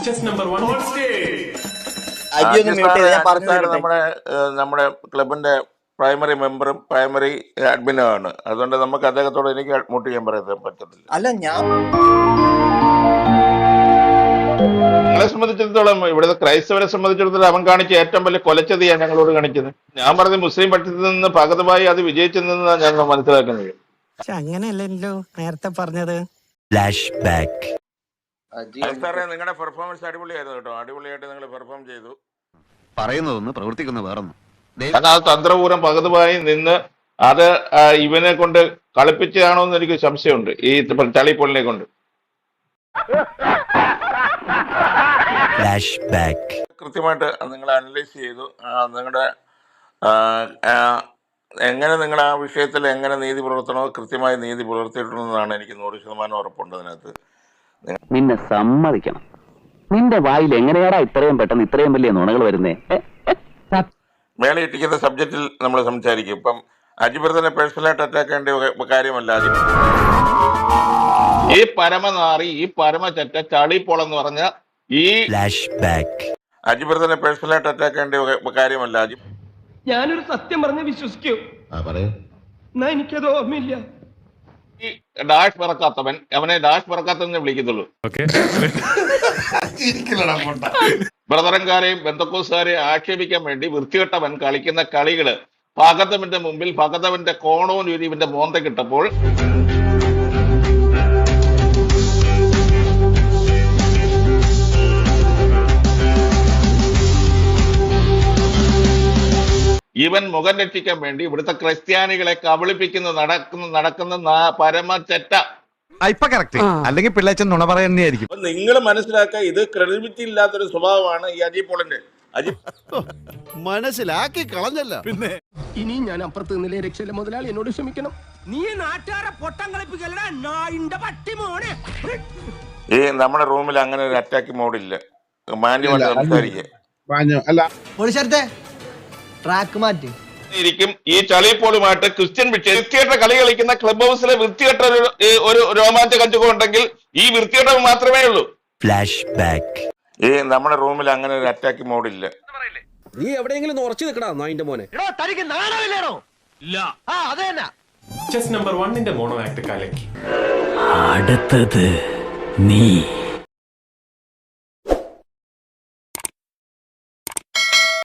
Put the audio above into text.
Chess number 1 നമ്മുടെ ക്ലബിന്റെ primary മെമ്പറും പ്രൈമറി അഡ്മിനുമാണ്. അതുകൊണ്ട് നമുക്ക് അദ്ദേഹത്തോട് എനിക്ക് വോട്ട് ചെയ്യാൻ പറയാൻ പറ്റത്തില്ല. അല്ല, ഞങ്ങളെ സംബന്ധിച്ചിടത്തോളം, ഇവിടുത്തെ ക്രൈസ്തവരെ സംബന്ധിച്ചിടത്തോളം അവൻ കാണിച്ച ഏറ്റവും വലിയ കൊലച്ചതിയാണ് ഞങ്ങളോട് കാണിച്ചത്. ഞാൻ പറഞ്ഞ മുസ്ലിം പക്ഷത്തിൽ നിന്ന് പകതമായി അത് വിജയിച്ചെന്നാണ് ഞങ്ങൾ മനസ്സിലാക്കുന്നത്. അങ്ങനെയല്ലോ നേരത്തെ പറഞ്ഞത്. സാറേ, നിങ്ങളുടെ പെർഫോമൻസ് അടിപൊളിയായിരുന്നു കേട്ടോ. അടിപൊളിയായിട്ട് നിങ്ങൾ പെർഫോം ചെയ്തു. പറയുന്നതൊന്ന് പ്രവർത്തിക്കുന്ന വേറൊന്നും. കാരണം അത് തന്ത്രപൂർവ്വം പകതുമായി നിന്ന് അത് ഇവനെ കൊണ്ട് കളിപ്പിച്ചതാണോ എന്ന് എനിക്ക് സംശയമുണ്ട്, ഈ ചളിപ്പൊളിനെ കൊണ്ട്. കൃത്യമായിട്ട് നിങ്ങൾ അനലൈസ് ചെയ്തു. നിങ്ങളുടെ എങ്ങനെ നിങ്ങൾ ആ വിഷയത്തിൽ എങ്ങനെ നീതി പുലർത്തണോ കൃത്യമായി നീതി പുലർത്തിയിട്ടുണ്ടെന്നാണ് എനിക്ക് 100% ഉറപ്പുണ്ട്. അതിനകത്ത് നിന്നെ സമ്മതിക്കണം. നിന്റെ വായിൽ എങ്ങനെയാടാ ഇത്രയും പെട്ടെന്ന് ഇത്രയും വലിയ നുണകൾ വരുന്നേ? മേലെ ഇട്ടിക്കുന്ന സബ്ജക്റ്റിൽ നമ്മൾ സംസാരിക്കും. ഇപ്പം അജിബ്രദനെ പേഴ്സണലായിട്ട് അറ്റാക്ക് ചെയ്യേണ്ട കാര്യമല്ല. ഈ പരമനാറി, ഈ പരമചറ്റ ചളിപ്പോളെന്ന് പറഞ്ഞ ഈ അജിബ്രദനെ പേഴ്സണലായിട്ട് അറ്റാക്ക് ചെയ്യേണ്ട കാര്യമല്ല. ഞാനൊരു സത്യം പറഞ്ഞ് വിശ്വസിക്കൂ. എന്നാ എനിക്കത് ഓർമ്മയില്ല. ഈ ഡാഷ് പറക്കാത്തവൻ അവനെ ഡാഷ് പറക്കാത്തവനെ വിളിക്കത്തുള്ളൂ. ബ്രദറൻകാരെയും ബന്ധക്കോസുകാരെയും ആക്ഷേപിക്കാൻ വേണ്ടി വൃത്തികെട്ടവൻ കളിക്കുന്ന കളികള് ഭഗതവന്റെ മുമ്പിൽ ഭഗതവന്റെ കോണവും ഇവന്റെ മോന്ത കിട്ടപ്പോൾ ഇവൻ മുഖം രക്ഷിക്കാൻ വേണ്ടി ഇവിടുത്തെ ക്രിസ്ത്യാനികളെ കബളിപ്പിക്കുന്ന നടക്കുന്ന പരമചെറ്റ. ഇപ്പൊ കറക്റ്റ്, അല്ലെങ്കിൽ പിള്ളേച്ചൻ നുണ പറയുന്നതായിരിക്കും. നിങ്ങൾ മനസ്സിലാക്കുക, ഇത് ക്രെഡിബിലിറ്റി ഇല്ലാത്തൊരു സ്വഭാവമാണ് ഈ അജീബ് പോളിന്റെ. മനസ്സിലാക്കി കളഞ്ഞല്ല. പിന്നെ ഇനി ഞാൻ അപ്പുറത്ത് നിന്നില്ലേ രക്ഷയില്ല. മുതലാളി എന്നോട് ക്ഷമിക്കണം. നീ നാട്ടുകാരെ പൊട്ടം കളിപ്പിക്കലടാ നായിന്റെ പട്ടി മോനെ. ഈ നമ്മുടെ റൂമിൽ അങ്ങനെ ഒരു അറ്റാക്ക് മോഡില്ല. മാന്യമായിട്ട് സംസാരിക്കുക. ട്രാക്ക് മാറ്റി ിക്കും ഈ ചളിപ്പോളുമായിട്ട് ക്രിസ്ത്യൻ വൃത്തികെട്ട കളി കളിക്കുന്ന ക്ലബ് ഹൗസിലെ വൃത്തികെട്ട ഒരു രോമാഞ്ച കഞ്ചുകം ഉണ്ടെങ്കിൽ ഈ വൃത്തികെട്ട മാത്രമേ ഉള്ളൂ. ഈ നമ്മുടെ റൂമിൽ അങ്ങനെ ഒരു അറ്റാക്ക് മോഡില്ല. നീ എവിടെയെങ്കിലും ഉറച്ചു നിൽക്കടാ നായിന്റെ മോനെ. ചെസ് നമ്പർ 1 മോണോ ആക്ട് കലക്കി. അടുത്തത് നീ.